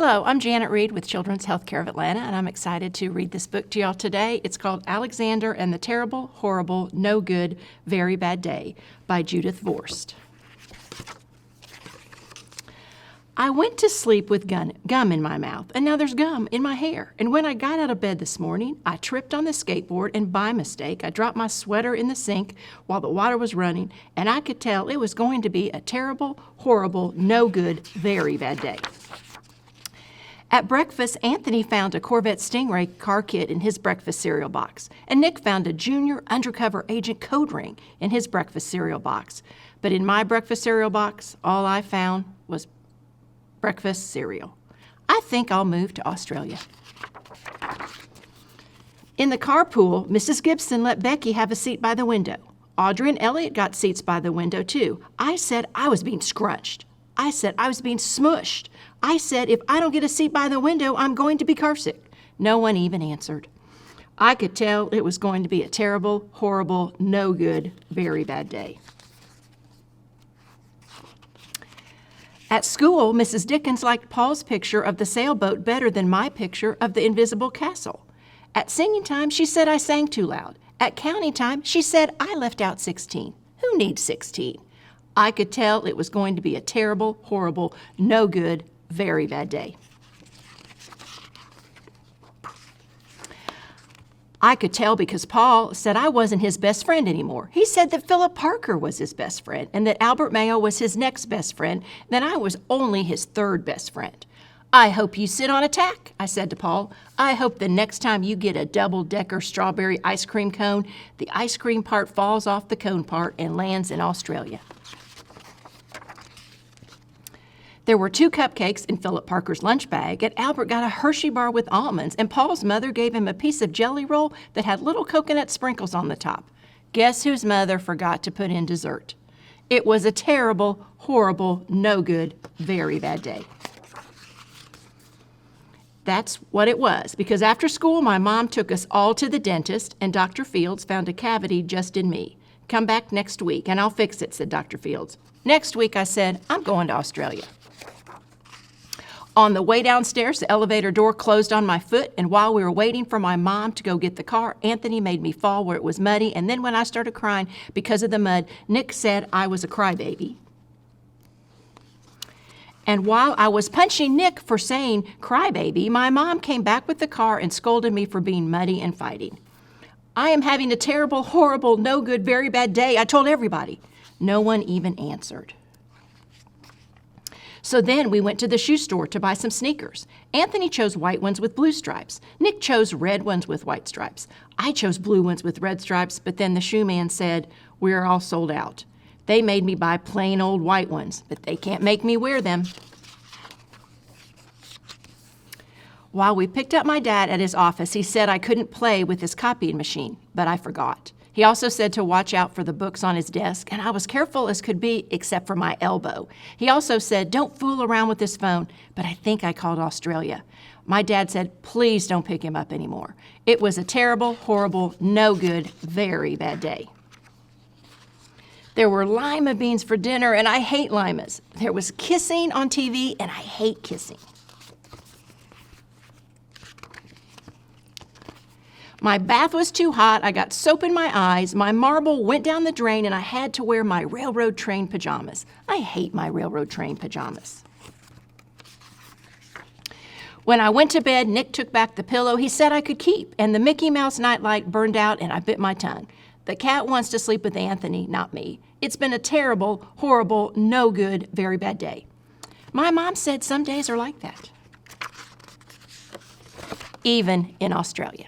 Hello, I'm Janet Reed with Children's Healthcare of Atlanta, and I'm excited to read this book to y'all today. It's called Alexander and the Terrible, Horrible, No Good, Very Bad Day by Judith Vorst. I went to sleep with gum in my mouth, and now there's gum in my hair. And when I got out of bed this morning, I tripped on the skateboard, and by mistake, I dropped my sweater in the sink while the water was running, and I could tell it was going to be a terrible, horrible, no good, very bad day. At breakfast, Anthony found a Corvette Stingray car kit in his breakfast cereal box, and Nick found a junior undercover agent code ring in his breakfast cereal box. But in my breakfast cereal box, all I found was breakfast cereal. I think I'll move to Australia. In the carpool, Mrs. Gibson let Becky have a seat by the window. Audrey and Elliot got seats by the window, too. I said I was being scrunched. I said I was being smushed. I said if I don't get a seat by the window, I'm going to be carsick. No one even answered. I could tell it was going to be a terrible, horrible, no good, very bad day. At school, Mrs. Dickens liked Paul's picture of the sailboat better than my picture of the invisible castle. At singing time, she said I sang too loud. At counting time, she said I left out 16. Who needs 16? I could tell it was going to be a terrible, horrible, no good, very bad day. I could tell because Paul said I wasn't his best friend anymore. He said that Philip Parker was his best friend and that Albert Mayo was his next best friend, then I was only his third best friend. I hope you sit on a tack, I said to Paul. I hope the next time you get a double-decker strawberry ice cream cone, the ice cream part falls off the cone part and lands in Australia. There were 2 cupcakes in Philip Parker's lunch bag, and Albert got a Hershey bar with almonds, and Paul's mother gave him a piece of jelly roll that had little coconut sprinkles on the top. Guess whose mother forgot to put in dessert? It was a terrible, horrible, no good, very bad day. That's what it was, because after school, my mom took us all to the dentist, and Dr. Fields found a cavity just in me. Come back next week, and I'll fix it, said Dr. Fields. Next week, I said, I'm going to Australia. On the way downstairs, the elevator door closed on my foot, and while we were waiting for my mom to go get the car, Anthony made me fall where it was muddy, and then when I started crying because of the mud, Nick said I was a crybaby. And while I was punching Nick for saying crybaby, my mom came back with the car and scolded me for being muddy and fighting. I am having a terrible, horrible, no good, very bad day, I told everybody. No one even answered. So then we went to the shoe store to buy some sneakers. Anthony chose white ones with blue stripes. Nick chose red ones with white stripes. I chose blue ones with red stripes, but then the shoe man said, we're all sold out. They made me buy plain old white ones, but they can't make me wear them. While we picked up my dad at his office, he said I couldn't play with his copying machine, but I forgot. He also said to watch out for the books on his desk, and I was careful as could be, except for my elbow. He also said, don't fool around with this phone, but I think I called Australia. My dad said, please don't pick him up anymore. It was a terrible, horrible, no good, very bad day. There were lima beans for dinner, and I hate limas. There was kissing on TV, and I hate kissing. My bath was too hot, I got soap in my eyes, my marble went down the drain, and I had to wear my railroad train pajamas. I hate my railroad train pajamas. When I went to bed, Nick took back the pillow he said I could keep, and the Mickey Mouse nightlight burned out, and I bit my tongue. The cat wants to sleep with Anthony, not me. It's been a terrible, horrible, no good, very bad day. My mom said some days are like that, even in Australia.